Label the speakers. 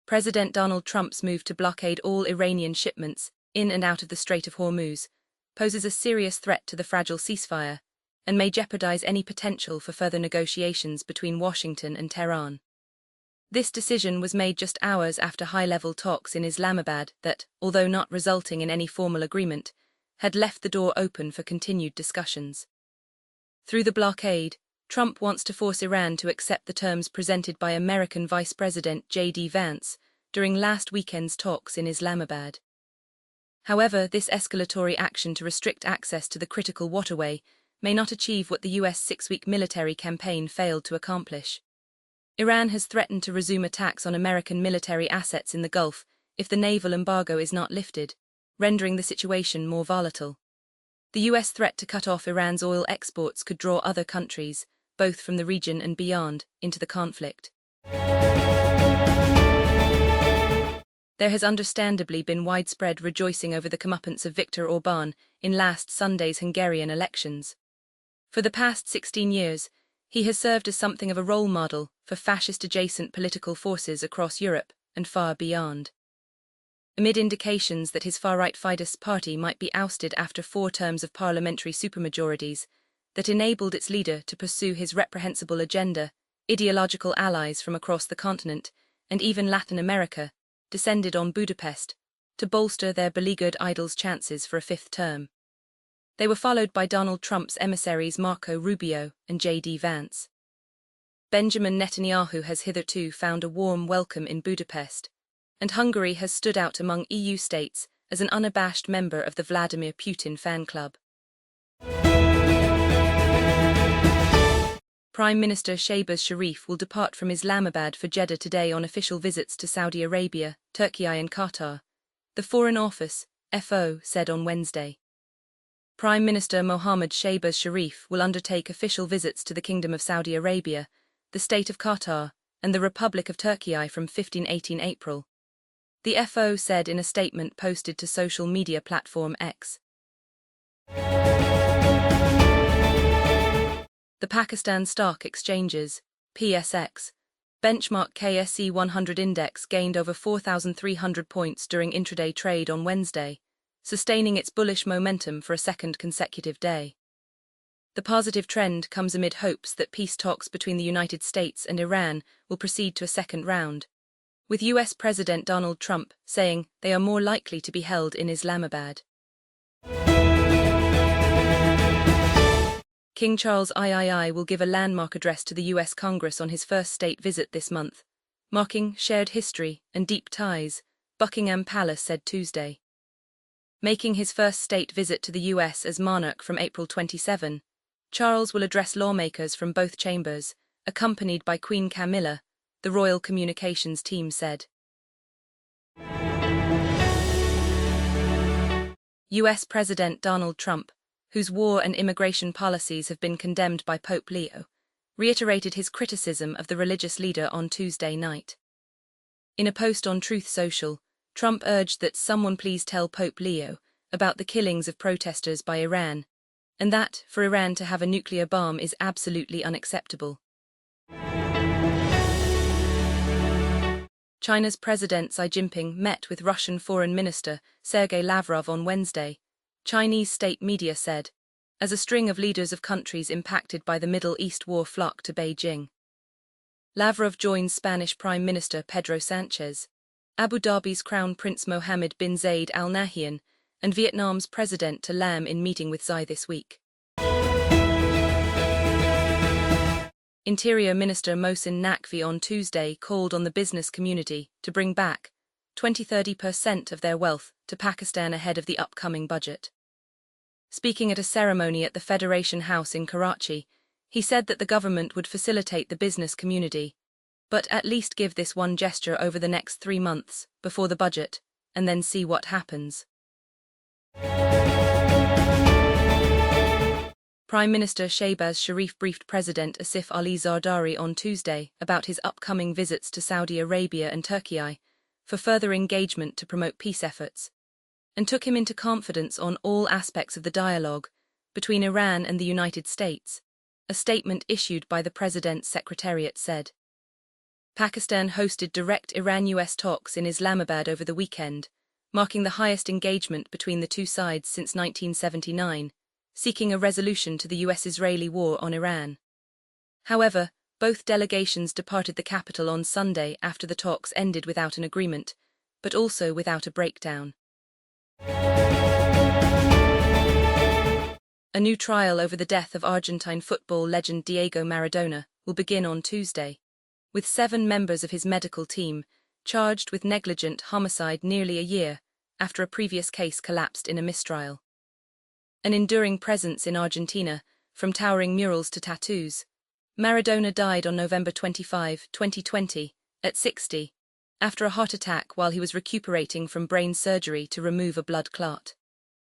Speaker 1: President Donald Trump's move to blockade all Iranian shipments in and out of the Strait of Hormuz poses a serious threat to the fragile ceasefire and may jeopardize any potential for further negotiations between Washington and Tehran. This decision was made just hours after high-level talks in Islamabad that, although not resulting in any formal agreement, had left the door open for continued discussions. Through the blockade, Trump wants to force Iran to accept the terms presented by American Vice President J.D. Vance during last weekend's talks in Islamabad. However, this escalatory action to restrict access to the critical waterway may not achieve what the U.S. six-week military campaign failed to accomplish. Iran has threatened to resume attacks on American military assets in the Gulf if the naval embargo is not lifted, rendering the situation more volatile. The U.S. threat to cut off Iran's oil exports could draw other countries, both from the region and beyond, into the conflict. There has understandably been widespread rejoicing over the comeuppance of Viktor Orbán in last Sunday's Hungarian elections. For the past 16 years, he has served as something of a role model for fascist-adjacent political forces across Europe and far beyond. Amid indications that his far-right Fidesz party might be ousted after 4 terms of parliamentary supermajorities that enabled its leader to pursue his reprehensible agenda, ideological allies from across the continent and even Latin America descended on Budapest to bolster their beleaguered idol's chances for a 5th term. They were followed by Donald Trump's emissaries Marco Rubio and J.D. Vance. Benjamin Netanyahu has hitherto found a warm welcome in Budapest, and Hungary has stood out among EU states as an unabashed member of the Vladimir Putin fan club. Prime Minister Shehbaz Sharif will depart from Islamabad for Jeddah today on official visits to Saudi Arabia, Turkey and Qatar, the Foreign Office, FO, said on Wednesday. Prime Minister Mohammed Shehbaz Sharif will undertake official visits to the Kingdom of Saudi Arabia, the State of Qatar, and the Republic of Turkey from 15-18 April. The FO said in a statement posted to social media platform X. The Pakistan Stock Exchange's PSX benchmark KSE 100 index gained over 4,300 points during intraday trade on Wednesday, sustaining its bullish momentum for a second consecutive day. The positive trend comes amid hopes that peace talks between the United States and Iran will proceed to a second round, with US President Donald Trump saying they are more likely to be held in Islamabad. King Charles III will give a landmark address to the US Congress on his first state visit this month, marking shared history and deep ties, Buckingham Palace said Tuesday. Making his first state visit to the US as monarch from April 27, Charles will address lawmakers from both chambers, accompanied by Queen Camilla, the royal communications team said. US President Donald Trump, whose war and immigration policies have been condemned by Pope Leo, reiterated his criticism of the religious leader on Tuesday night. In a post on Truth Social, Trump urged that someone please tell Pope Leo about the killings of protesters by Iran, and that, for Iran to have a nuclear bomb is absolutely unacceptable. China's President Xi Jinping met with Russian Foreign Minister Sergei Lavrov on Wednesday, Chinese state media said, as a string of leaders of countries impacted by the Middle East war flock to Beijing. Lavrov joins Spanish Prime Minister Pedro Sanchez, Abu Dhabi's Crown Prince Mohammed bin Zayed Al Nahyan, and Vietnam's President To Lam in meeting with Xi this week. Interior Minister Mohsin Naqvi on Tuesday called on the business community to bring back 20–30% of their wealth to Pakistan ahead of the upcoming budget. Speaking at a ceremony at the Federation House in Karachi, he said that the government would facilitate the business community, but at least give this one gesture over the next 3 months before the budget, and then see what happens. Prime Minister Shehbaz Sharif briefed President Asif Ali Zardari on Tuesday about his upcoming visits to Saudi Arabia and Turkey for further engagement to promote peace efforts, and took him into confidence on all aspects of the dialogue between Iran and the United States, a statement issued by the President's Secretariat said. Pakistan hosted direct Iran-US talks in Islamabad over the weekend, marking the highest engagement between the two sides since 1979, seeking a resolution to the US-Israeli war on Iran. However, both delegations departed the capital on Sunday after the talks ended without an agreement, but also without a breakdown. A new trial over the death of Argentine football legend Diego Maradona will begin on Tuesday, with 7 members of his medical team charged with negligent homicide nearly a year after a previous case collapsed in a mistrial. An enduring presence in Argentina, from towering murals to tattoos, Maradona died on November 25, 2020, at 60, after a heart attack while he was recuperating from brain surgery to remove a blood clot.